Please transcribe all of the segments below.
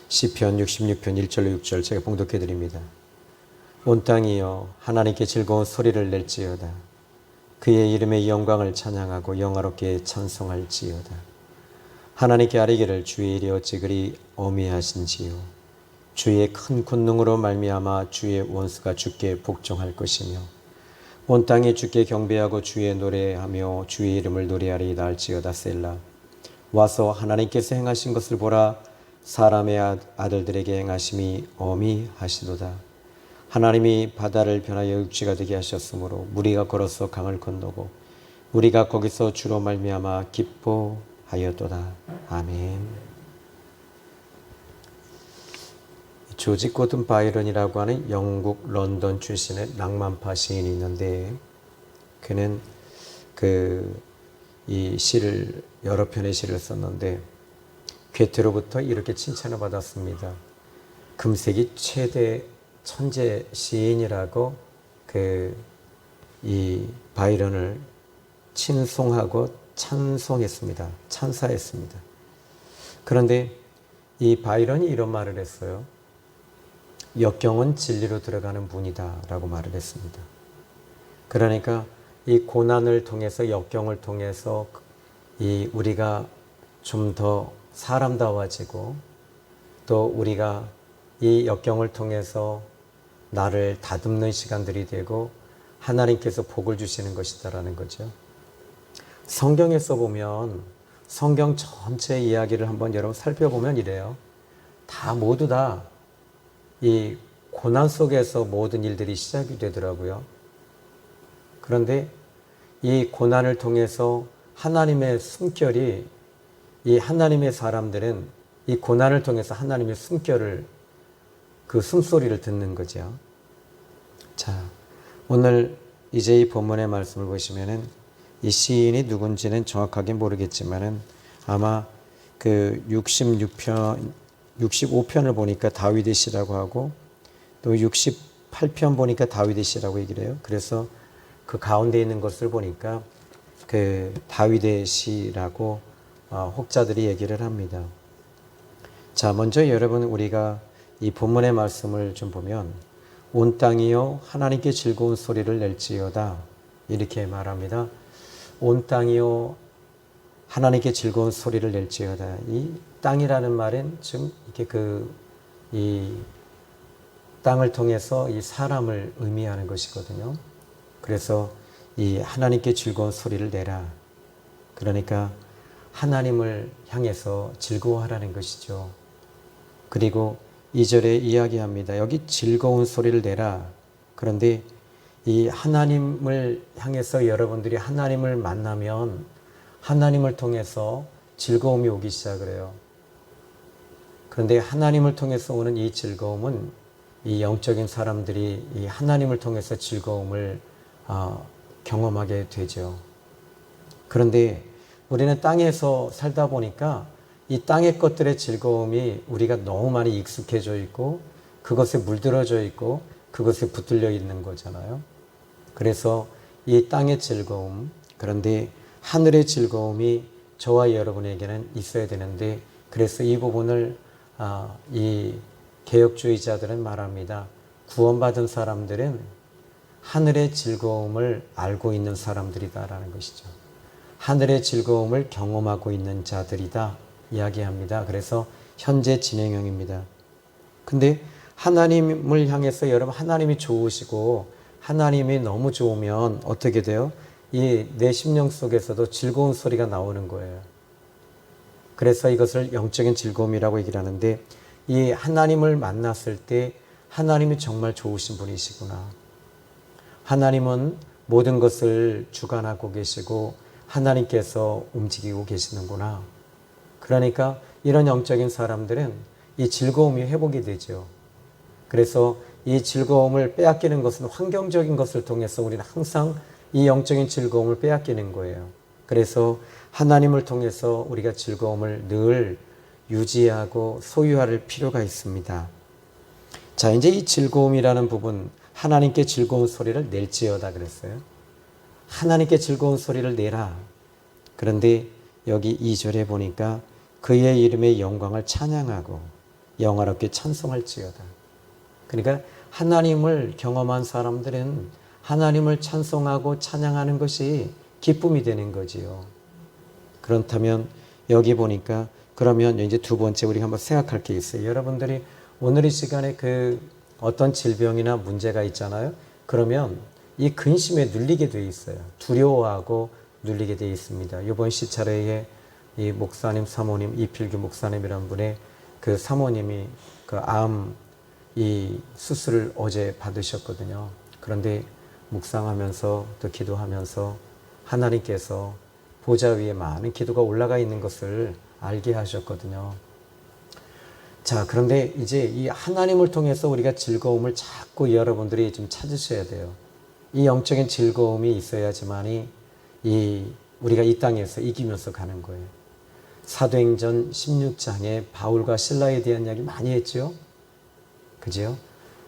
시편 66편 1절로 6절 제가 봉독해 드립니다. 온 땅이여 하나님께 즐거운 소리를 낼지어다. 그의 이름의 영광을 찬양하고 영화롭게 찬송할지어다. 하나님께 아뢰기를 주의 일이 어찌 그리 어미하신지요. 주의 큰 권능으로 말미암아 주의 원수가 주께 복종할 것이며 온 땅이 주께 경배하고 주의 노래하며 주의 이름을 노래하리이다 할지어다. 셀라. 와서 하나님께서 행하신 것을 보라. 사람의 아들들에게 행하심이 어미하시도다. 하나님이 바다를 변하여 육지가 되게 하셨으므로 무리가 걸어서 강을 건너고 우리가 거기서 주로 말미암아 기뻐하였도다. 아멘. 조지 고든 바이런이라고 하는 영국 런던 출신의 낭만파 시인이 있는데 그는 이 시를 여러 편의 시를 썼는데 괴테로부터 이렇게 칭찬을 받았습니다. 금세기 최대 천재 시인이라고 이 바이런을 칭송하고 찬송했습니다. 찬사했습니다. 그런데 이 바이런이 이런 말을 했어요. 역경은 진리로 들어가는 문이다 라고 말을 했습니다. 그러니까 이 고난을 통해서 역경을 통해서 우리가 좀 더 사람다워지고 또 우리가 이 역경을 통해서 나를 다듬는 시간들이 되고 하나님께서 복을 주시는 것이다라는 거죠. 성경에서 보면 성경 전체 이야기를 한번 여러분 살펴보면 이래요. 모두 다 이 고난 속에서 모든 일들이 시작이 되더라고요. 그런데 이 고난을 통해서 하나님의 숨결이 이 하나님의 사람들은 이 고난을 통해서 하나님의 숨결을 그 숨소리를 듣는 거죠. 자, 오늘 이제 이 본문의 말씀을 보시면은 이 시인이 누군지는 정확하게 모르겠지만은 아마 65편을 보니까 다윗의 시라고 하고 또 68편 보니까 다윗의 시라고 얘기를 해요. 그래서 그 가운데 있는 것을 보니까 다윗의 시라고 혹자들이 얘기를 합니다. 자, 먼저 여러분 우리가 이 본문의 말씀을 좀 보면 온 땅이여 하나님께 즐거운 소리를 낼지어다 이렇게 말합니다. 온 땅이여 하나님께 즐거운 소리를 낼지어다. 이 땅이라는 말은 지금 이렇게 이 땅을 통해서 이 사람을 의미하는 것이거든요. 그래서 이 하나님께 즐거운 소리를 내라. 그러니까 하나님을 향해서 즐거워하라는 것이죠. 그리고 2절에 이야기합니다. 여기 즐거운 소리를 내라. 그런데 이 하나님을 향해서 여러분들이 하나님을 만나면 하나님을 통해서 즐거움이 오기 시작을 해요. 그런데 하나님을 통해서 오는 이 즐거움은 이 영적인 사람들이 이 하나님을 통해서 즐거움을 경험하게 되죠. 그런데 우리는 땅에서 살다 보니까 이 땅의 것들의 즐거움이 우리가 너무 많이 익숙해져 있고 그것에 물들어져 있고 그것에 붙들려 있는 거잖아요. 그래서 이 땅의 즐거움, 그런데 하늘의 즐거움이 저와 여러분에게는 있어야 되는데 그래서 이 부분을 이 개혁주의자들은 말합니다. 구원받은 사람들은 하늘의 즐거움을 알고 있는 사람들이다라는 것이죠. 하늘의 즐거움을 경험하고 있는 자들이다 이야기합니다. 그래서 현재 진행형입니다. 근데 하나님을 향해서 여러분 하나님이 좋으시고 하나님이 너무 좋으면 어떻게 돼요? 내 심령 속에서도 즐거운 소리가 나오는 거예요. 그래서 이것을 영적인 즐거움이라고 얘기를 하는데 이 하나님을 만났을 때 하나님이 정말 좋으신 분이시구나. 하나님은 모든 것을 주관하고 계시고 하나님께서 움직이고 계시는구나. 그러니까 이런 영적인 사람들은 이 즐거움이 회복이 되죠. 그래서 이 즐거움을 빼앗기는 것은 환경적인 것을 통해서 우리는 항상 이 영적인 즐거움을 빼앗기는 거예요. 그래서 하나님을 통해서 우리가 즐거움을 늘 유지하고 소유할 필요가 있습니다. 자, 이제 이 즐거움이라는 부분, 하나님께 즐거운 소리를 낼지어다 그랬어요. 하나님께 즐거운 소리를 내라. 그런데 여기 2절에 보니까 그의 이름의 영광을 찬양하고 영화롭게 찬송할지어다. 그러니까 하나님을 경험한 사람들은 하나님을 찬송하고 찬양하는 것이 기쁨이 되는 거지요. 그렇다면 여기 보니까 그러면 이제 두 번째 우리가 한번 생각할 게 있어요. 여러분들이 오늘 이 시간에 그 어떤 질병이나 문제가 있잖아요. 그러면 이 근심에 눌리게 돼 있어요. 두려워하고 눌리게 돼 있습니다. 이번 시차례에 이 목사님, 사모님, 이필규 목사님이란 분의 그 사모님이 그 암 이 수술을 어제 받으셨거든요. 그런데 묵상하면서 또 기도하면서 하나님께서 보좌 위에 많은 기도가 올라가 있는 것을 알게 하셨거든요. 자, 그런데 이제 이 하나님을 통해서 우리가 즐거움을 자꾸 여러분들이 좀 찾으셔야 돼요. 이 영적인 즐거움이 있어야지만이 우리가 이 땅에서 이기면서 가는 거예요. 사도행전 16장에 바울과 실라에 대한 이야기 많이 했죠. 그죠?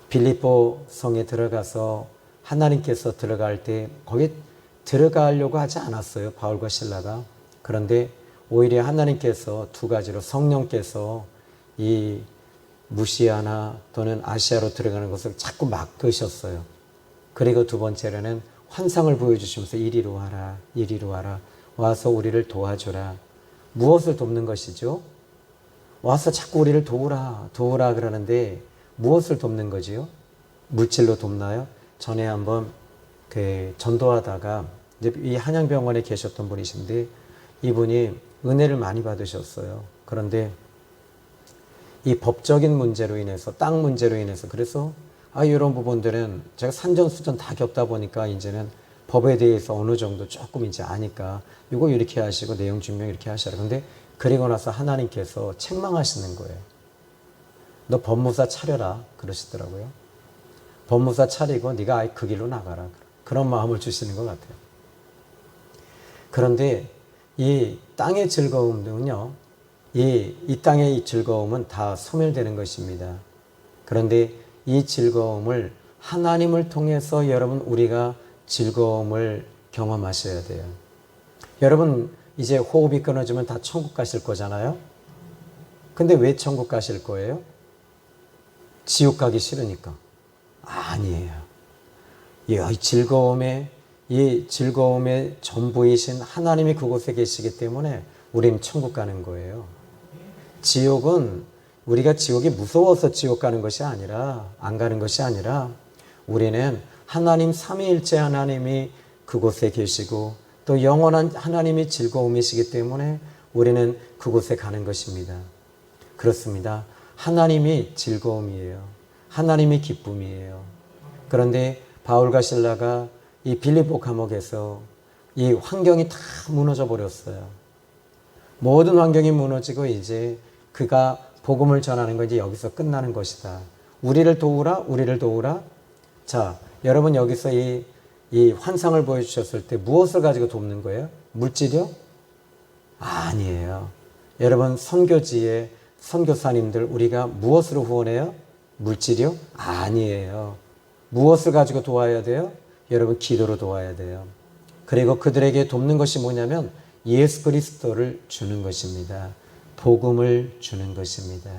빌립보 성에 들어가서 하나님께서 들어갈 때 거기에 들어가려고 하지 않았어요. 바울과 실라가. 그런데 오히려 하나님께서 두 가지로 성령께서 이 무시아나 또는 아시아로 들어가는 것을 자꾸 막으셨어요. 그리고 두 번째로는 환상을 보여주시면서 이리로 와라, 이리로 와라, 와서 우리를 도와주라. 무엇을 돕는 것이죠? 와서 자꾸 우리를 도우라, 도우라 그러는데 무엇을 돕는 거지요? 물질로 돕나요? 전에 한번 그 전도하다가 이제 이 한양병원에 계셨던 분이신데 이분이 은혜를 많이 받으셨어요. 그런데 이 법적인 문제로 인해서 땅 문제로 인해서 그래서 이런 부분들은 제가 산전수전 다 겪다 보니까 이제는 법에 대해서 어느 정도 조금 이제 아니까 이거 이렇게 하시고 내용 증명 이렇게 하셔라. 근데 그리고 나서 하나님께서 책망하시는 거예요. 너 법무사 차려라 그러시더라고요. 법무사 차리고 네가 아예 그 길로 나가라. 그런 마음을 주시는 것 같아요. 그런데 이 땅의 즐거움은요. 이 땅의 이 즐거움은 다 소멸되는 것입니다. 그런데 이 즐거움을 하나님을 통해서 여러분 우리가 즐거움을 경험하셔야 돼요. 여러분 이제 호흡이 끊어지면 다 천국 가실 거잖아요. 근데 왜 천국 가실 거예요? 지옥 가기 싫으니까. 아니에요. 이 즐거움의 전부이신 하나님이 그곳에 계시기 때문에 우리는 천국 가는 거예요. 지옥은 우리가 지옥이 무서워서 지옥 가는 것이 아니라 안 가는 것이 아니라 우리는 하나님 삼위일체 하나님이 그곳에 계시고 또 영원한 하나님이 즐거움이시기 때문에 우리는 그곳에 가는 것입니다. 그렇습니다. 하나님이 즐거움이에요. 하나님이 기쁨이에요. 그런데 바울과 실라가 이 빌립보 감옥에서 이 환경이 다 무너져 버렸어요. 모든 환경이 무너지고 이제 그가 복음을 전하는 건 이제 여기서 끝나는 것이다. 우리를 도우라, 우리를 도우라. 자, 여러분 여기서 이 환상을 보여주셨을 때 무엇을 가지고 돕는 거예요? 물질이요? 아니에요. 여러분 선교지에 선교사님들 우리가 무엇으로 후원해요? 물질이요? 아니에요. 무엇을 가지고 도와야 돼요? 여러분 기도로 도와야 돼요. 그리고 그들에게 돕는 것이 뭐냐면 예수 그리스도를 주는 것입니다. 복음을 주는 것입니다.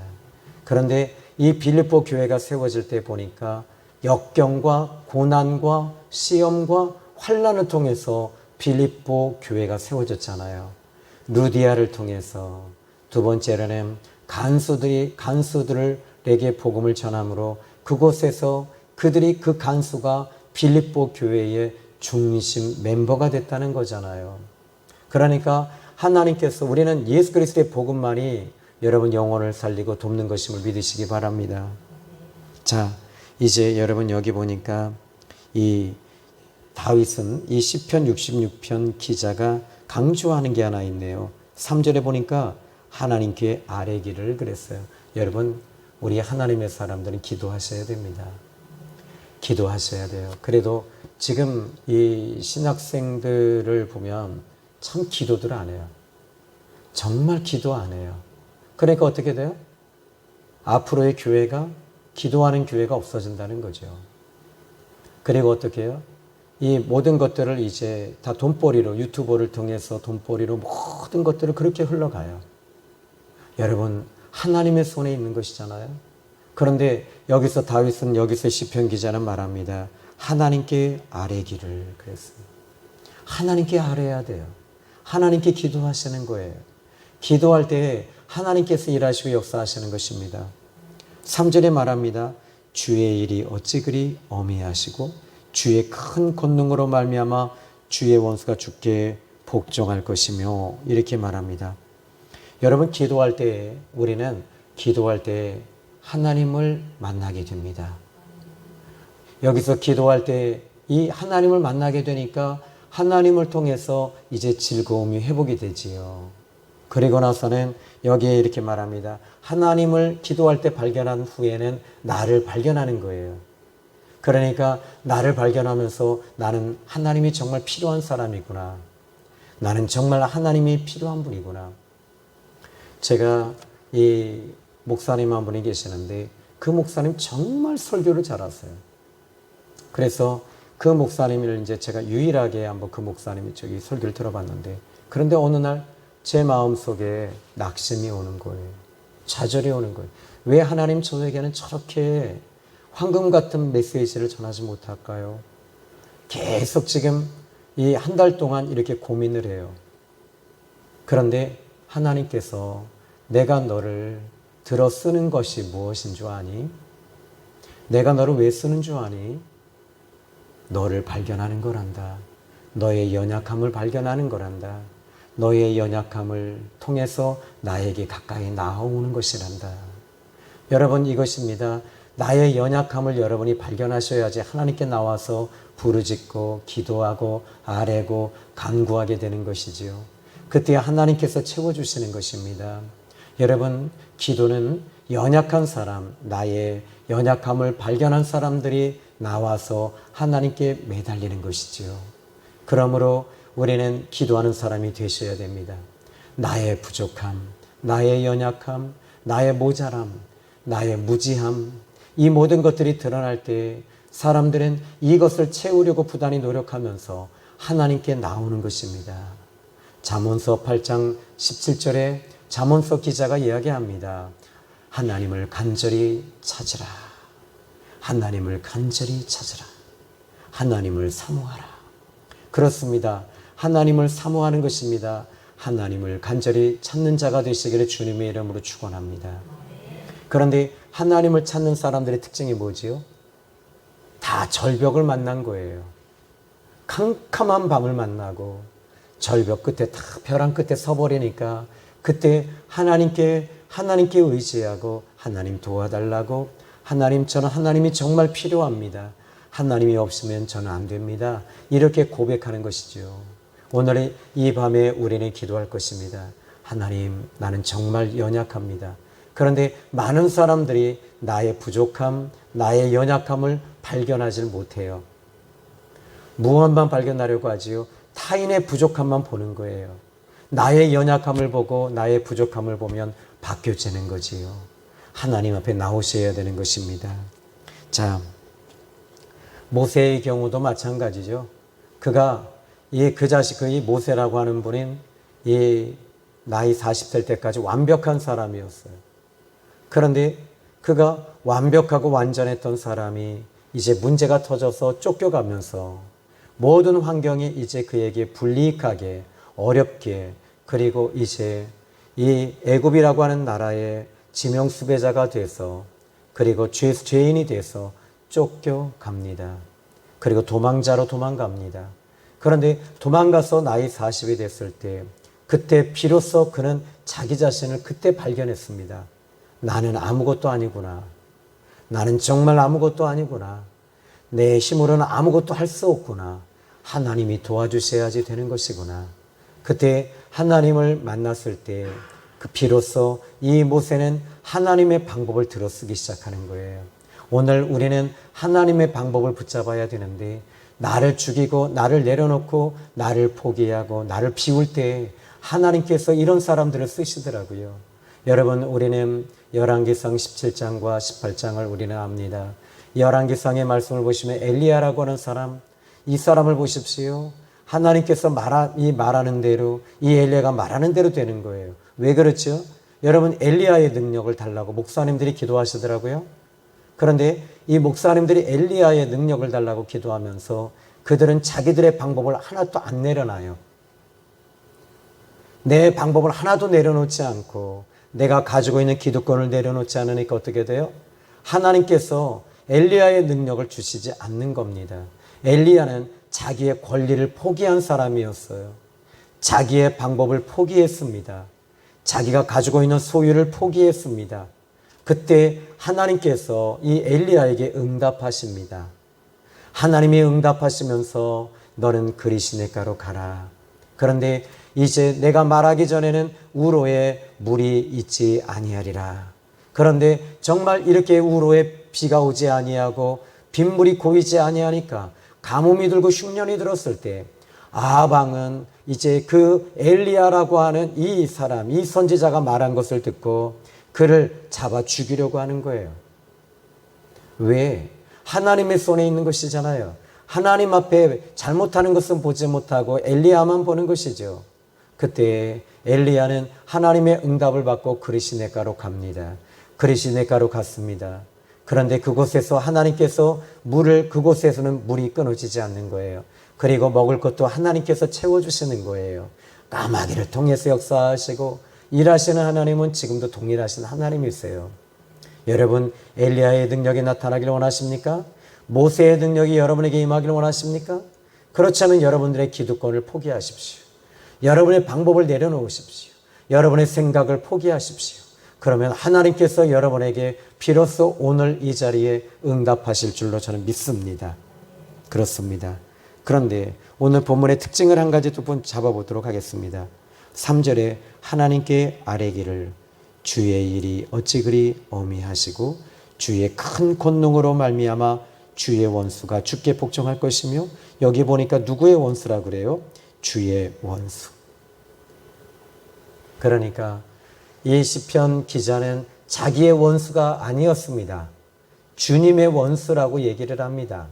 그런데 이 빌립보 교회가 세워질 때 보니까 역경과 고난과 시험과 환난을 통해서 빌립보 교회가 세워졌잖아요. 루디아를 통해서 두 번째로는 간수들에게 복음을 전함으로 그곳에서 그들이 그 간수가 빌립보 교회의 중심 멤버가 됐다는 거잖아요. 그러니까 하나님께서 우리는 예수 그리스도의 복음만이 여러분 영혼을 살리고 돕는 것임을 믿으시기 바랍니다. 자, 이제 여러분 여기 보니까 이 다윗은 이 시편 66편 기자가 강조하는 게 하나 있네요. 3절에 보니까 하나님께 아뢰기를 그랬어요. 여러분 우리 하나님의 사람들은 기도하셔야 됩니다. 기도하셔야 돼요. 그래도 지금 이 신학생들을 보면 참 기도들 안 해요. 정말 기도 안 해요. 그러니까 어떻게 돼요? 앞으로의 교회가 기도하는 교회가 없어진다는 거죠. 그리고 어떻게 해요? 이 모든 것들을 이제 다 돈벌이로 유튜버를 통해서 돈벌이로 모든 것들을 그렇게 흘러가요. 여러분 하나님의 손에 있는 것이잖아요. 그런데 여기서 다윗은 여기서 시편 기자는 말합니다. 하나님께 아뢰기를 그랬습니다. 하나님께 아뢰야 돼요. 하나님께 기도하시는 거예요. 기도할 때 하나님께서 일하시고 역사하시는 것입니다. 3절에 말합니다. 주의 일이 어찌 그리 어미하시고 주의 큰 권능으로 말미암아 주의 원수가 주께 복종할 것이며 이렇게 말합니다. 여러분 기도할 때 우리는 기도할 때 하나님을 만나게 됩니다. 여기서 기도할 때 이 하나님을 만나게 되니까 하나님을 통해서 이제 즐거움이 회복이 되지요. 그리고 나서는 여기에 이렇게 말합니다. 하나님을 기도할 때 발견한 후에는 나를 발견하는 거예요. 그러니까 나를 발견하면서 나는 하나님이 정말 필요한 사람이구나. 나는 정말 하나님이 필요한 분이구나. 제가 이 목사님 한 분이 계시는데 그 목사님 정말 설교를 잘하세요. 그래서 그 목사님을 이제 제가 유일하게 한번 그 목사님이 저기 설교를 들어봤는데 그런데 어느 날 제 마음속에 낙심이 오는 거예요. 좌절이 오는 거예요. 왜 하나님 저에게는 저렇게 황금 같은 메시지를 전하지 못할까요? 계속 지금 이 한 달 동안 이렇게 고민을 해요. 그런데 하나님께서 내가 너를 들어 쓰는 것이 무엇인 줄 아니? 내가 너를 왜 쓰는 줄 아니? 너를 발견하는 거란다. 너의 연약함을 발견하는 거란다. 너의 연약함을 통해서 나에게 가까이 나아오는 것이란다. 여러분 이것입니다. 나의 연약함을 여러분이 발견하셔야지 하나님께 나와서 부르짖고 기도하고 아뢰고 간구하게 되는 것이지요. 그때 하나님께서 채워주시는 것입니다. 여러분 기도는 연약한 사람, 나의 연약함을 발견한 사람들이 나와서 하나님께 매달리는 것이지요. 그러므로 우리는 기도하는 사람이 되셔야 됩니다. 나의 부족함, 나의 연약함, 나의 모자람, 나의 무지함, 이 모든 것들이 드러날 때 사람들은 이것을 채우려고 부단히 노력하면서 하나님께 나오는 것입니다. 잠언서 8장 17절에 잠언서 기자가 이야기합니다. 하나님을 간절히 찾으라. 하나님을 간절히 찾으라. 하나님을 사모하라. 그렇습니다. 하나님을 사모하는 것입니다. 하나님을 간절히 찾는 자가 되시기를 주님의 이름으로 축원합니다. 그런데 하나님을 찾는 사람들의 특징이 뭐지요? 다 절벽을 만난 거예요. 캄캄한 밤을 만나고 절벽 끝에 다 벼랑 끝에 서버리니까 그때 하나님께 의지하고 하나님 도와달라고 하나님 저는 하나님이 정말 필요합니다. 하나님이 없으면 저는 안 됩니다. 이렇게 고백하는 것이죠. 오늘 이 밤에 우리는 기도할 것입니다. 하나님 나는 정말 연약합니다. 그런데 많은 사람들이 나의 부족함, 나의 연약함을 발견하지 못해요. 무엇만 발견하려고 하지요? 타인의 부족함만 보는 거예요. 나의 연약함을 보고 나의 부족함을 보면 바뀌어지는 거지요. 하나님 앞에 나오셔야 되는 것입니다. 자, 모세의 경우도 마찬가지죠. 그가 이 모세라고 하는 분은 이 나이 40살 때까지 완벽한 사람이었어요. 그런데 그가 완벽하고 완전했던 사람이 이제 문제가 터져서 쫓겨가면서 모든 환경이 이제 그에게 불이익하게 어렵게 그리고 이제 이 애굽이라고 하는 나라의 지명수배자가 돼서 그리고 죄인이 돼서 쫓겨갑니다. 그리고 도망자로 도망갑니다. 그런데 도망가서 나이 40이 됐을 때 그때 비로소 그는 자기 자신을 그때 발견했습니다. 나는 아무것도 아니구나. 나는 정말 아무것도 아니구나. 내 힘으로는 아무것도 할 수 없구나. 하나님이 도와주셔야지 되는 것이구나. 그때 하나님을 만났을 때 그 비로소 이 모세는 하나님의 방법을 들어쓰기 시작하는 거예요. 오늘 우리는 하나님의 방법을 붙잡아야 되는데 나를 죽이고 나를 내려놓고 나를 포기하고 나를 비울 때 하나님께서 이런 사람들을 쓰시더라고요. 여러분 우리는 열왕기상 17장과 18장을 우리는 압니다. 열왕기상의 말씀을 보시면 엘리야라고 하는 사람, 이 사람을 보십시오. 하나님께서 말하는 대로 이 엘리야가 말하는 대로 되는 거예요. 왜 그렇죠? 여러분 엘리야의 능력을 달라고 목사님들이 기도하시더라고요. 그런데 이 목사님들이 엘리야의 능력을 달라고 기도하면서 그들은 자기들의 방법을 하나도 안 내려놔요. 내 방법을 하나도 내려놓지 않고 내가 가지고 있는 기득권을 내려놓지 않으니까 어떻게 돼요? 하나님께서 엘리야의 능력을 주시지 않는 겁니다. 엘리야는 자기의 권리를 포기한 사람이었어요. 자기의 방법을 포기했습니다. 자기가 가지고 있는 소유를 포기했습니다. 그때 하나님께서 이 엘리야에게 응답하십니다. 하나님이 응답하시면서 너는 그리시네가로 가라. 그런데 이제 내가 말하기 전에는 우로에 물이 있지 아니하리라. 그런데 정말 이렇게 우로에 비가 오지 아니하고 빗물이 고이지 아니하니까 가뭄이 들고 흉년이 들었을 때 아방은 이제 그 엘리야라고 하는 이 사람, 이 선지자가 말한 것을 듣고 그를 잡아 죽이려고 하는 거예요. 왜? 하나님의 손에 있는 것이잖아요. 하나님 앞에 잘못하는 것은 보지 못하고 엘리야만 보는 것이죠. 그때 엘리야는 하나님의 응답을 받고 그리시네가로 갑니다. 그리시네가로 갔습니다. 그런데 그곳에서 하나님께서 그곳에서는 물이 끊어지지 않는 거예요. 그리고 먹을 것도 하나님께서 채워주시는 거예요. 까마귀를 통해서 역사하시고 일하시는 하나님은 지금도 동일하신 하나님이세요. 여러분 엘리야의 능력이 나타나기를 원하십니까? 모세의 능력이 여러분에게 임하기를 원하십니까? 그렇다면 여러분들의 기득권을 포기하십시오. 여러분의 방법을 내려놓으십시오. 여러분의 생각을 포기하십시오. 그러면 하나님께서 여러분에게 비로소 오늘 이 자리에 응답하실 줄로 저는 믿습니다. 그렇습니다. 그런데 오늘 본문의 특징을 한 가지 또 잡아보도록 하겠습니다. 3절에 하나님께 아뢰기를 주의 일이 어찌 그리 어미하시고 주의 큰 권능으로 말미암아 주의 원수가 주께 복종할 것이며, 여기 보니까 누구의 원수라 그래요? 주의 원수. 그러니까 이 시편 기자는 자기의 원수가 아니었습니다. 주님의 원수라고 얘기를 합니다.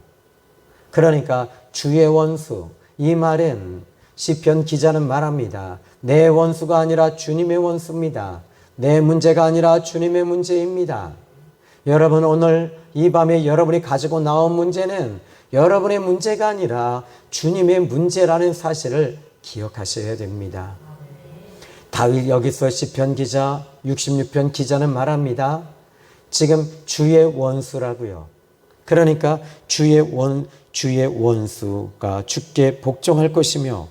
그러니까 주의 원수, 이 말은 시편 기자는 말합니다. 내 원수가 아니라 주님의 원수입니다. 내 문제가 아니라 주님의 문제입니다. 여러분, 오늘 이 밤에 여러분이 가지고 나온 문제는 여러분의 문제가 아니라 주님의 문제라는 사실을 기억하셔야 됩니다. 다윗 여기서 시편 기자 66편 기자는 말합니다. 지금 주의 원수라고요. 그러니까 주의 원수가 주께 복종할 것이며,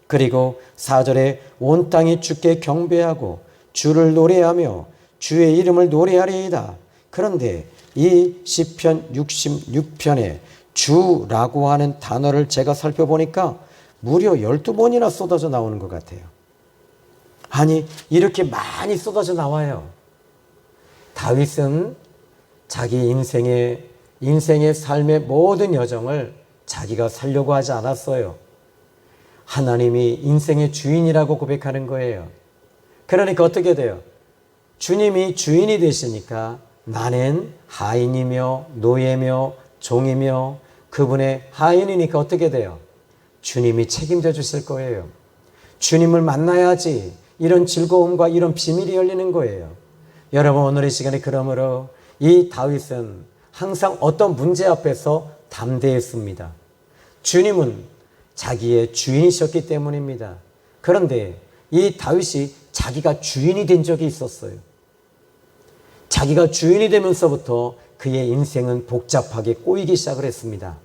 그리고 4절에 온 땅이 주께 경배하고 주를 노래하며 주의 이름을 노래하리이다. 그런데 이 시편 66편에 주라고 하는 단어를 제가 살펴보니까 무려 12번이나 쏟아져 나오는 것 같아요. 아니, 이렇게 많이 쏟아져 나와요. 다윗은 자기 인생의 삶의 모든 여정을 자기가 살려고 하지 않았어요. 하나님이 인생의 주인이라고 고백하는 거예요. 그러니까 어떻게 돼요? 주님이 주인이 되시니까 나는 하인이며 노예며 종이며 그분의 하인이니까 어떻게 돼요? 주님이 책임져 주실 거예요. 주님을 만나야지 이런 즐거움과 이런 비밀이 열리는 거예요. 여러분, 오늘 이 시간에 그러므로 이 다윗은 항상 어떤 문제 앞에서 담대했습니다. 주님은 자기의 주인이셨기 때문입니다. 그런데 이 다윗이 자기가 주인이 된 적이 있었어요. 자기가 주인이 되면서부터 그의 인생은 복잡하게 꼬이기 시작을 했습니다.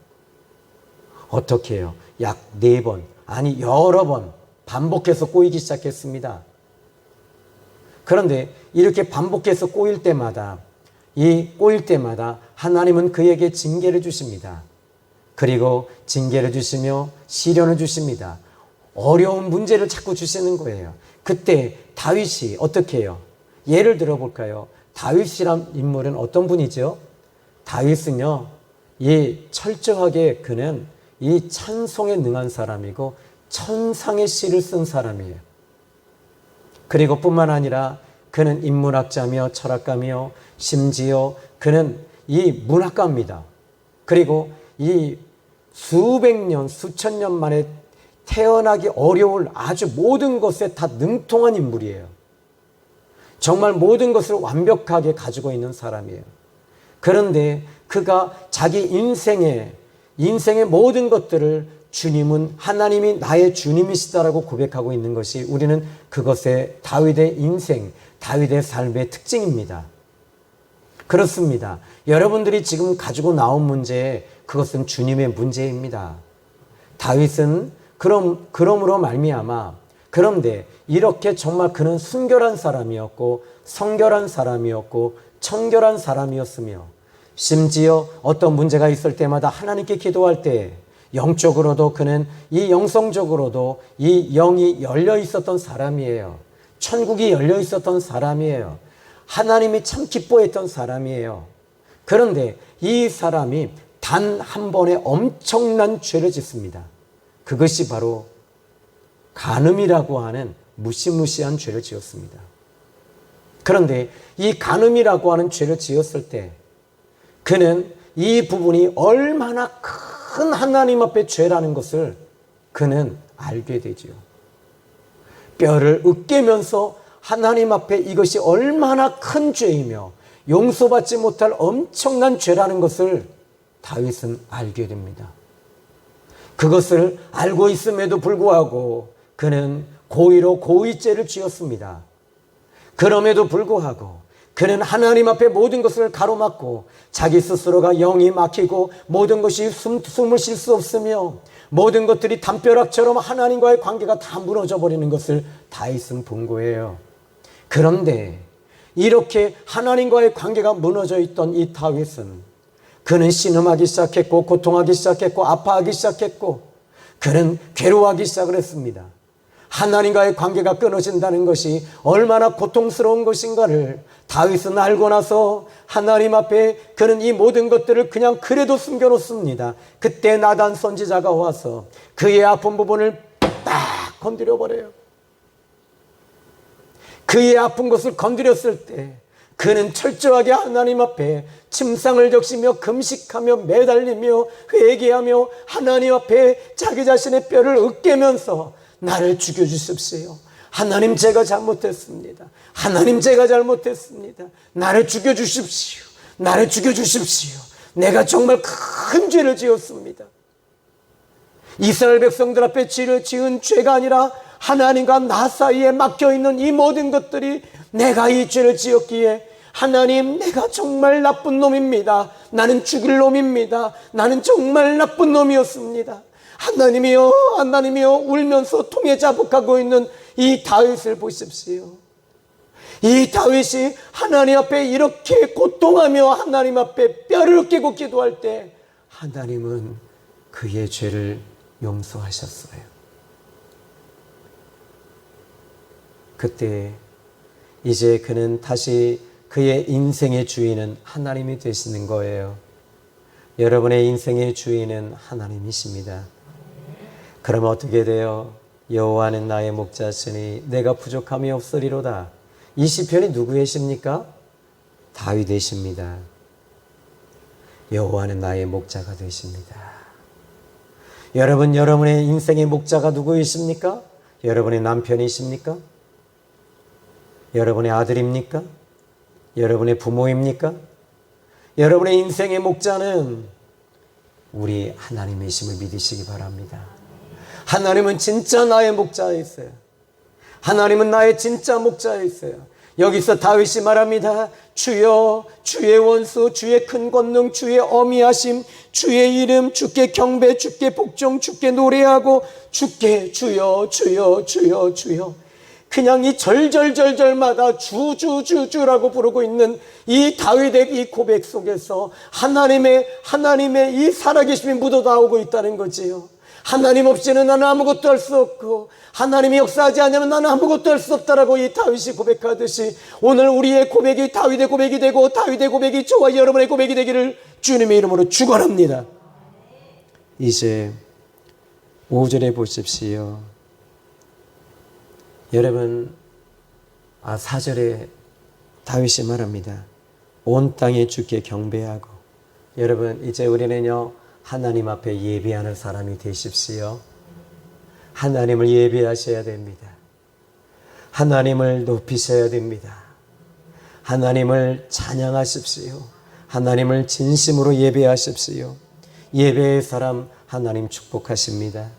어떻게 해요? 약 4번, 아니 여러 번 반복해서 꼬이기 시작했습니다. 그런데 이렇게 반복해서 꼬일 때마다 하나님은 그에게 징계를 주십니다. 그리고 징계를 주시며 시련을 주십니다. 어려운 문제를 자꾸 주시는 거예요. 그때 다윗이 어떻게 해요? 예를 들어볼까요? 다윗이란 인물은 어떤 분이죠? 다윗은요, 철저하게 그는 이 찬송에 능한 사람이고 천상의 시를 쓴 사람이에요. 그리고 뿐만 아니라 그는 인문학자며 철학가며 심지어 그는 이 문학가입니다. 그리고 이 수백 년, 수천 년 만에 태어나기 어려울 아주 모든 것에 다 능통한 인물이에요. 정말 모든 것을 완벽하게 가지고 있는 사람이에요. 그런데 그가 자기 인생의 모든 것들을 주님은 하나님이 나의 주님이시다라고 고백하고 있는 것이 우리는 그것의 다윗의 인생, 다윗의 삶의 특징입니다. 그렇습니다. 여러분들이 지금 가지고 나온 문제, 그것은 주님의 문제입니다. 다윗은 그러므로 말미암아, 그런데 이렇게 정말 그는 순결한 사람이었고 성결한 사람이었고 청결한 사람이었으며, 심지어 어떤 문제가 있을 때마다 하나님께 기도할 때 영적으로도 그는 이 영성적으로도 이 영이 열려 있었던 사람이에요. 천국이 열려 있었던 사람이에요. 하나님이 참 기뻐했던 사람이에요. 그런데 이 사람이 단 한 번에 엄청난 죄를 짓습니다. 그것이 바로 간음이라고 하는 무시무시한 죄를 지었습니다. 그런데 이 간음이라고 하는 죄를 지었을 때 그는 이 부분이 얼마나 큰 하나님 앞에 죄라는 것을 그는 알게 되지요. 뼈를 으깨면서 하나님 앞에 이것이 얼마나 큰 죄이며 용서받지 못할 엄청난 죄라는 것을 다윗은 알게 됩니다. 그것을 알고 있음에도 불구하고 그는 고의로 고의죄를 지었습니다. 그럼에도 불구하고 그는 하나님 앞에 모든 것을 가로막고 자기 스스로가 영이 막히고 모든 것이 숨을 쉴 수 없으며 모든 것들이 담벼락처럼 하나님과의 관계가 다 무너져 버리는 것을 다윗은 본 거예요. 그런데 이렇게 하나님과의 관계가 무너져 있던 이 다윗은 그는 신음하기 시작했고 고통하기 시작했고 아파하기 시작했고 그는 괴로워하기 시작을 했습니다. 하나님과의 관계가 끊어진다는 것이 얼마나 고통스러운 것인가를 다윗은 알고 나서 하나님 앞에 그는 이 모든 것들을 그냥 그래도 숨겨놓습니다. 그때 나단 선지자가 와서 그의 아픈 부분을 딱 건드려버려요. 그의 아픈 것을 건드렸을 때 그는 철저하게 하나님 앞에 침상을 적시며 금식하며 매달리며 회개하며 하나님 앞에 자기 자신의 뼈를 으깨면서 나를 죽여주십시오. 하나님 제가 잘못했습니다. 하나님 제가 잘못했습니다. 나를 죽여주십시오. 나를 죽여주십시오. 내가 정말 큰 죄를 지었습니다. 이스라엘 백성들 앞에 지은 죄가 아니라 하나님과 나 사이에 막혀있는 이 모든 것들이 내가 이 죄를 지었기에 하나님 내가 정말 나쁜 놈입니다. 나는 죽일 놈입니다. 나는 정말 나쁜 놈이었습니다. 하나님이여 하나님이여 울면서 통에 자복하고 있는 이 다윗을 보십시오. 이 다윗이 하나님 앞에 이렇게 고통하며 하나님 앞에 뼈를 깨고 기도할 때 하나님은 그의 죄를 용서하셨어요. 그때 이제 그는 다시 그의 인생의 주인은 하나님이 되시는 거예요. 여러분의 인생의 주인은 하나님이십니다. 그럼 어떻게 돼요? 여호와는 나의 목자시니 내가 부족함이 없으리로다. 이 시편이 누구의 시입니까? 다윗의 시입니다. 여호와는 나의 목자가 되십니다. 여러분, 여러분의 인생의 목자가 누구이십니까? 여러분의 남편이십니까? 여러분의 아들입니까? 여러분의 부모입니까? 여러분의 인생의 목자는 우리 하나님이심을 믿으시기 바랍니다. 하나님은 진짜 나의 목자이세요. 하나님은 나의 진짜 목자이세요. 여기서 다윗이 말합니다. 주여, 주의 원수, 주의 큰 권능, 주의 어미하심, 주의 이름, 주께 경배, 주께 복종, 주께 노래하고 주께 주여, 주여, 주여, 주여. 그냥 이 절절절절마다 주주주주라고 부르고 있는 이 다윗의 이 고백 속에서 하나님의 이 살아계심이 묻어나오고 있다는 거지요. 하나님 없이는 나는 아무것도 할 수 없고 하나님이 역사하지 않으면 나는 아무것도 할 수 없다라고 이 다윗이 고백하듯이 오늘 우리의 고백이 다윗의 고백이 되고 다윗의 고백이 저와 여러분의 고백이 되기를 주님의 이름으로 축원합니다. 이제 5절에 보십시오. 여러분, 4절에 다윗이 말합니다. 온 땅에 주께 경배하고. 여러분, 이제 우리는요 하나님 앞에 예배하는 사람이 되십시오. 하나님을 예배하셔야 됩니다. 하나님을 높이셔야 됩니다. 하나님을 찬양하십시오. 하나님을 진심으로 예배하십시오. 예배의 사람 하나님 축복하십니다.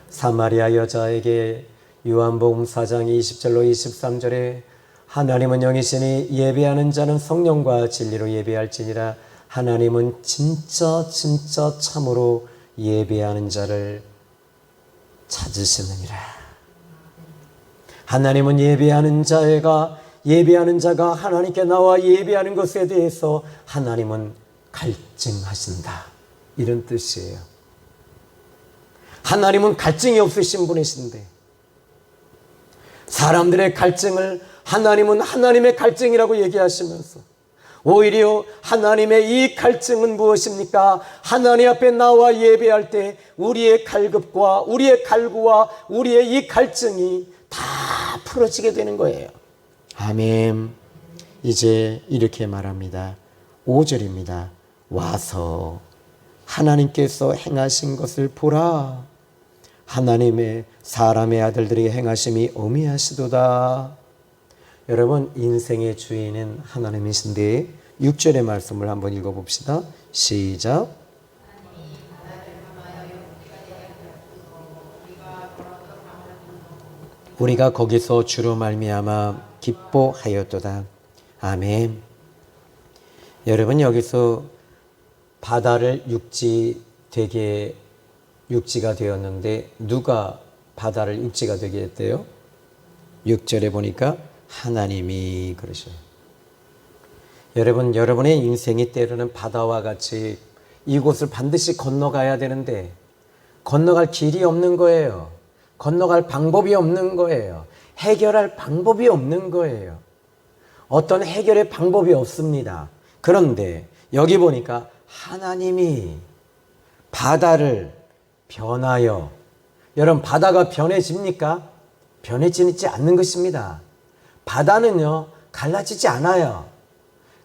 사마리아 여자에게 요한복음 4장 20절로 23절에 하나님은 영이시니 예배하는 자는 성령과 진리로 예배할지니라. 하나님은 진짜 참으로 예배하는 자를 찾으시느니라. 하나님은 예배하는 자가 하나님께 나와 예배하는 것에 대해서 하나님은 갈증하신다, 이런 뜻이에요. 하나님은 갈증이 없으신 분이신데 사람들의 갈증을 하나님은 하나님의 갈증이라고 얘기하시면서 오히려 하나님의 이 갈증은 무엇입니까? 하나님 앞에 나와 예배할 때 우리의 갈급과 우리의 갈구와 우리의 이 갈증이 다 풀어지게 되는 거예요. 아멘. 이제 이렇게 말합니다. 5절입니다. 와서 하나님께서 행하신 것을 보라. 하나님의 사람의 아들들이 행하심이 어미하시도다. 여러분, 인생의 주인은 하나님이신데 6절의 말씀을 한번 읽어봅시다. 시작. 우리가 거기서 주로 말미암아 기뻐하였도다. 아멘. 여러분, 여기서 바다를 육지가 되었는데 누가 바다를 육지가 되게 했대요? 6절에 보니까 하나님이 그러셔요. 여러분, 여러분의 인생이 때로는 바다와 같이 이곳을 반드시 건너가야 되는데 건너갈 길이 없는 거예요. 건너갈 방법이 없는 거예요. 해결할 방법이 없는 거예요. 어떤 해결의 방법이 없습니다. 그런데 여기 보니까 하나님이 바다를 변하여, 여러분, 바다가 변해집니까? 변해지지 않는 것입니다. 바다는요, 갈라지지 않아요.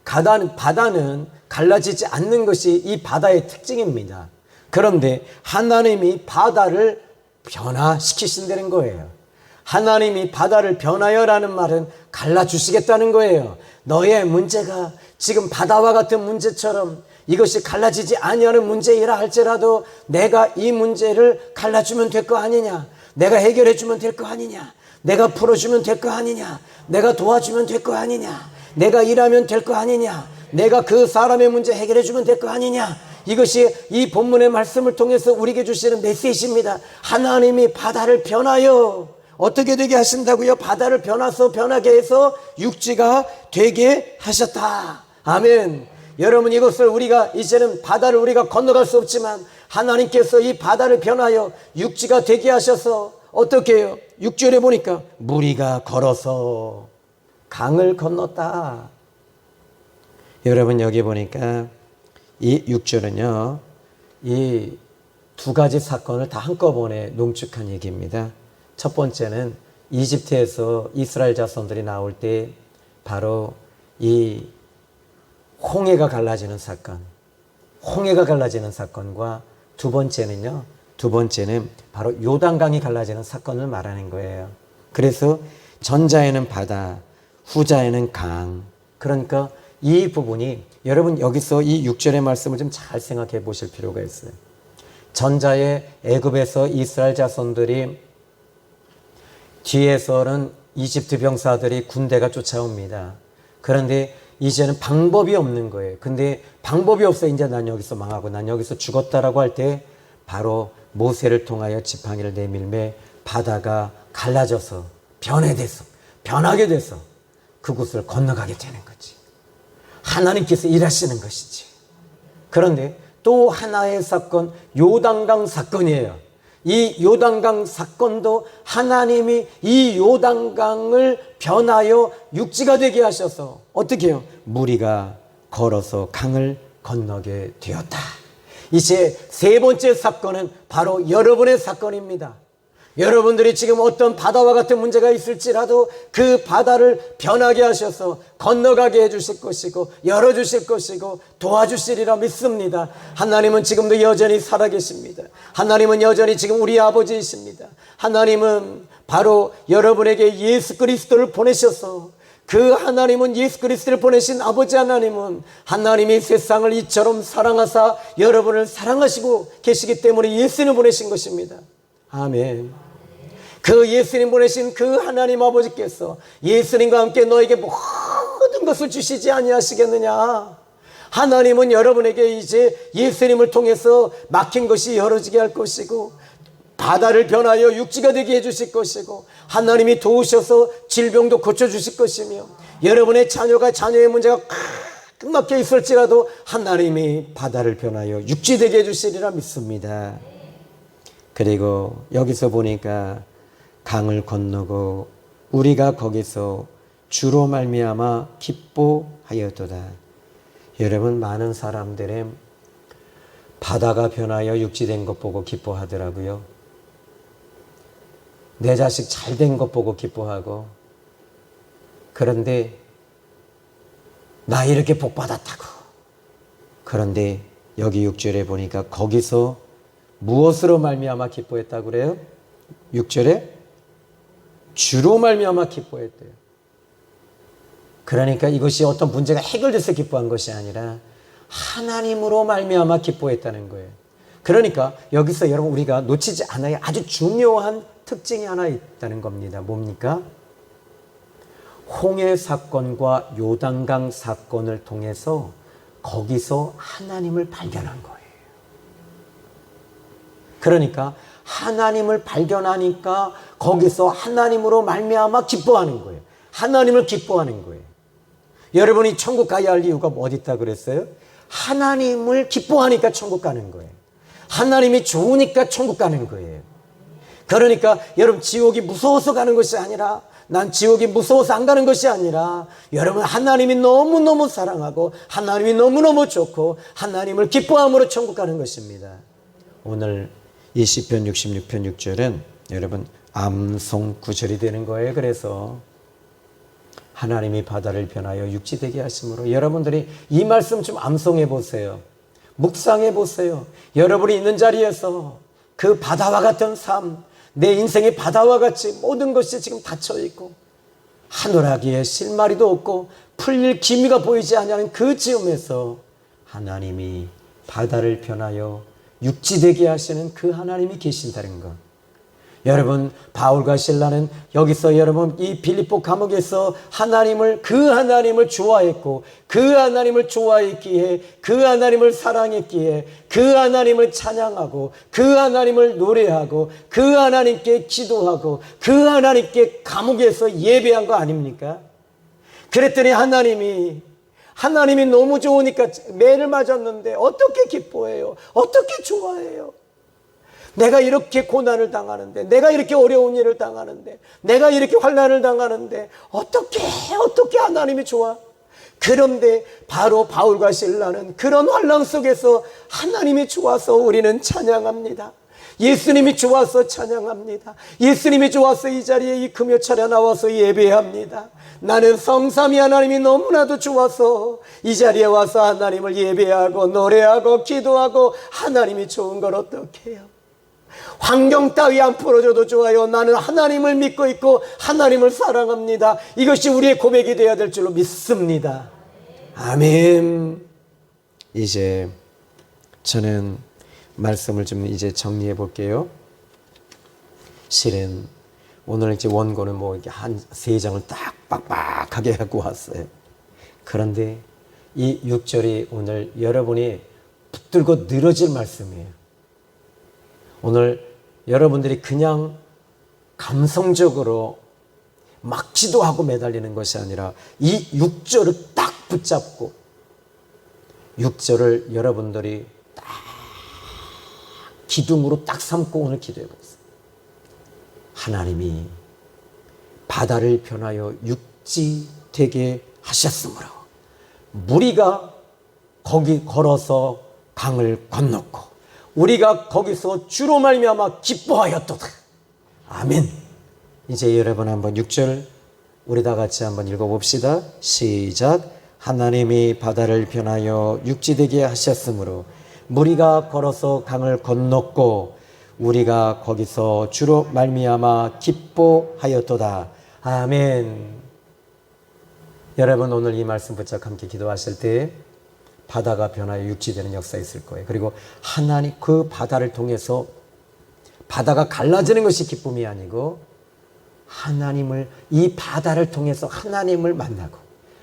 바다는 갈라지지 않는 것이 이 바다의 특징입니다. 그런데 하나님이 바다를 변화시키신다는 거예요. 하나님이 바다를 변하여라는 말은 갈라주시겠다는 거예요. 너의 문제가 지금 바다와 같은 문제처럼 이것이 갈라지지 아니하는 문제이라 할지라도 내가 이 문제를 갈라주면 될 거 아니냐, 내가 해결해주면 될 거 아니냐, 내가 풀어주면 될 거 아니냐, 내가 도와주면 될 거 아니냐, 내가 일하면 될 거 아니냐, 내가 그 사람의 문제 해결해주면 될 거 아니냐. 이것이 이 본문의 말씀을 통해서 우리에게 주시는 메시지입니다. 하나님이 바다를 변하여 어떻게 되게 하신다고요? 바다를 변하게 해서 육지가 되게 하셨다. 아멘. 여러분, 이것을 우리가 이제는 바다를 우리가 건너갈 수 없지만 하나님께서 이 바다를 변하여 육지가 되게 하셔서 어떻게 해요? 6절에 보니까 무리가 걸어서 강을 건넜다. 여러분, 여기 보니까 이 6절은요, 이 두 가지 사건을 다 한꺼번에 농축한 얘기입니다. 첫 번째는 이집트에서 이스라엘 자손들이 나올 때 바로 이 홍해가 갈라지는 사건과 두 번째는 바로 요단강이 갈라지는 사건을 말하는 거예요. 그래서 전자에는 바다, 후자에는 강. 그러니까 이 부분이, 여러분, 여기서 이 6절의 말씀을 좀 잘 생각해 보실 필요가 있어요. 전자의 애굽에서 이스라엘 자손들이, 뒤에서는 이집트 병사들이 군대가 쫓아옵니다. 그런데 이제는 방법이 없는 거예요. 근데 방법이 없어. 이제 난 여기서 망하고 난 여기서 죽었다라고 할 때 바로 모세를 통하여 지팡이를 내밀매 바다가 갈라져서 변하게 돼서 그곳을 건너가게 되는 거지. 하나님께서 일하시는 것이지. 그런데 또 하나의 사건, 요단강 사건이에요. 이 요단강 사건도 하나님이 이 요단강을 변하여 육지가 되게 하셔서 어떻게 해요? 무리가 걸어서 강을 건너게 되었다. 이제 세 번째 사건은 바로 여러분의 사건입니다. 여러분들이 지금 어떤 바다와 같은 문제가 있을지라도 그 바다를 변하게 하셔서 건너가게 해주실 것이고 열어주실 것이고 도와주시리라 믿습니다. 하나님은 지금도 여전히 살아계십니다. 하나님은 여전히 지금 우리 아버지이십니다. 하나님은 바로 여러분에게 예수 그리스도를 보내셔서 그 하나님은 예수 그리스도를 보내신 아버지 하나님은 하나님이 세상을 이처럼 사랑하사 여러분을 사랑하시고 계시기 때문에 예수님을 보내신 것입니다. 아멘. 그 예수님 보내신 그 하나님 아버지께서 예수님과 함께 너에게 모든 것을 주시지 아니하시겠느냐. 하나님은 여러분에게 이제 예수님을 통해서 막힌 것이 열어지게 할 것이고, 바다를 변하여 육지가 되게 해주실 것이고, 하나님이 도우셔서 질병도 고쳐주실 것이며, 여러분의 자녀의 문제가 꽉 막혀 있을지라도 하나님이 바다를 변하여 육지 되게 해주시리라 믿습니다. 그리고 여기서 보니까 강을 건너고 우리가 거기서 주로 말미암아 기뻐하였도다. 여러분, 많은 사람들의 바다가 변하여 육지 된 것 보고 기뻐하더라고요. 내 자식 잘 된 것 보고 기뻐하고, 그런데 나 이렇게 복 받았다고. 그런데 여기 6절에 보니까 거기서 무엇으로 말미암아 기뻐했다고 그래요? 6절에 주로 말미암아 기뻐했대요. 그러니까 이것이 어떤 문제가 해결돼서 기뻐한 것이 아니라 하나님으로 말미암아 기뻐했다는 거예요. 그러니까 여기서 여러분 우리가 놓치지 않아야 아주 중요한 특징이 하나 있다는 겁니다. 뭡니까? 홍해 사건과 요단강 사건을 통해서 거기서 하나님을 발견한 거예요. 그러니까 하나님을 발견하니까 거기서 하나님으로 말미암아 기뻐하는 거예요. 하나님을 기뻐하는 거예요. 여러분이 천국 가야 할 이유가 어디 있다 그랬어요? 하나님을 기뻐하니까 천국 가는 거예요. 하나님이 좋으니까 천국 가는 거예요. 그러니까 여러분, 지옥이 무서워서 가는 것이 아니라, 난 지옥이 무서워서 안 가는 것이 아니라, 여러분 하나님이 너무너무 사랑하고 하나님이 너무너무 좋고 하나님을 기뻐함으로 천국 가는 것입니다. 오늘 이 시편 66편 6절은 여러분 암송 구절이 되는 거예요. 그래서 하나님이 바다를 변하여 육지 되게 하심으로, 여러분들이 이 말씀 좀 암송해 보세요. 묵상해 보세요. 여러분이 있는 자리에서 그 바다와 같은 삶, 내 인생의 바다와 같이 모든 것이 지금 닫혀 있고 하늘하기에 실마리도 없고 풀릴 기미가 보이지 않는 그 즈음에서 하나님이 바다를 변하여 육지 되게 하시는 그 하나님이 계신다는 것. 여러분, 바울과 실라는 여기서 여러분 이 빌립보 감옥에서 그 하나님을 좋아했고, 그 하나님을 좋아했기에, 그 하나님을 사랑했기에, 그 하나님을 찬양하고, 그 하나님을 노래하고, 그 하나님께 기도하고, 그 하나님께 감옥에서 예배한 거 아닙니까? 그랬더니 하나님이 너무 좋으니까 매를 맞았는데 어떻게 기뻐해요? 어떻게 좋아해요? 내가 이렇게 고난을 당하는데, 내가 이렇게 어려운 일을 당하는데, 내가 이렇게 환난을 당하는데 어떻게 하나님이 좋아? 그런데 바로 바울과 실라는 그런 환난 속에서 하나님이 좋아서 우리는 찬양합니다. 예수님이 좋아서 찬양합니다. 예수님이 좋아서 이 자리에 이 금요 차례 나와서 예배합니다. 나는 성삼위 하나님이 너무나도 좋아서 이 자리에 와서 하나님을 예배하고 노래하고 기도하고, 하나님이 좋은 걸 어떻게 해요? 환경 따위 안 풀어줘도 좋아요. 나는 하나님을 믿고 있고 하나님을 사랑합니다. 이것이 우리의 고백이 되어야 될 줄로 믿습니다. 아멘. 이제 저는 말씀을 좀 이제 정리해 볼게요. 실은 오늘 이제 원고는 뭐 이렇게 한 3장을 딱 빡빡하게 갖고 왔어요. 그런데 이 6절이 오늘 여러분이 붙들고 늘어질 말씀이에요. 오늘 여러분들이 그냥 감성적으로 막 기도하고 매달리는 것이 아니라 이 6절을 딱 붙잡고 6절을 여러분들이 딱 기둥으로 딱 삼고 오늘 기도해 보세요. 하나님이 바다를 변하여 육지 되게 하셨으므로 무리가 거기 걸어서 강을 건넜고 우리가 거기서 주로 말미암아 기뻐하였도다. 아멘. 이제 여러분 한번 6절 우리 다 같이 한번 읽어봅시다. 시작. 하나님이 바다를 변하여 육지 되게 하셨으므로 무리가 걸어서 강을 건넜고 우리가 거기서 주로 말미암아 기뻐하였도다. 아멘. 여러분 오늘 이 말씀 붙잡고 함께 기도하실 때 바다가 변하여 육지되는 역사 있을 거예요. 그리고 하나님 그 바다를 통해서 바다가 갈라지는 것이 기쁨이 아니고 하나님을 이 바다를 통해서 하나님을 만나고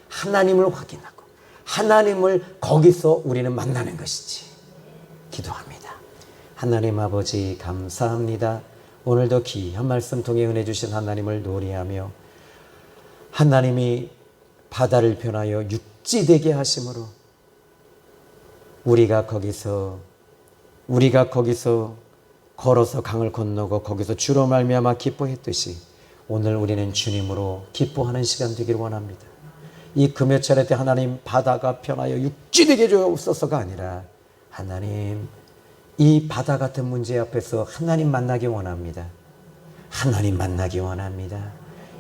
하나님을 확인하고 하나님을 거기서 우리는 만나는 것이지. 기도합니다. 하나님 아버지 감사합니다. 오늘도 귀한 말씀 통해 은혜 주신 하나님을 노래하며 하나님이 바다를 변하여 육지되게 하심으로 우리가 거기서 걸어서 강을 건너고 거기서 주로 말미암아 기뻐했듯이 오늘 우리는 주님으로 기뻐하는 시간 되기를 원합니다. 이 금요철에 때 하나님 바다가 변하여 육지되게 주옵소서가 아니라 하나님 이 바다 같은 문제 앞에서 하나님 만나기 원합니다. 하나님 만나기 원합니다.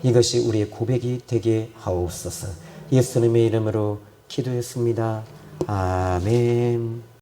이것이 우리의 고백이 되게 하옵소서. 예수님의 이름으로 기도했습니다. 아멘.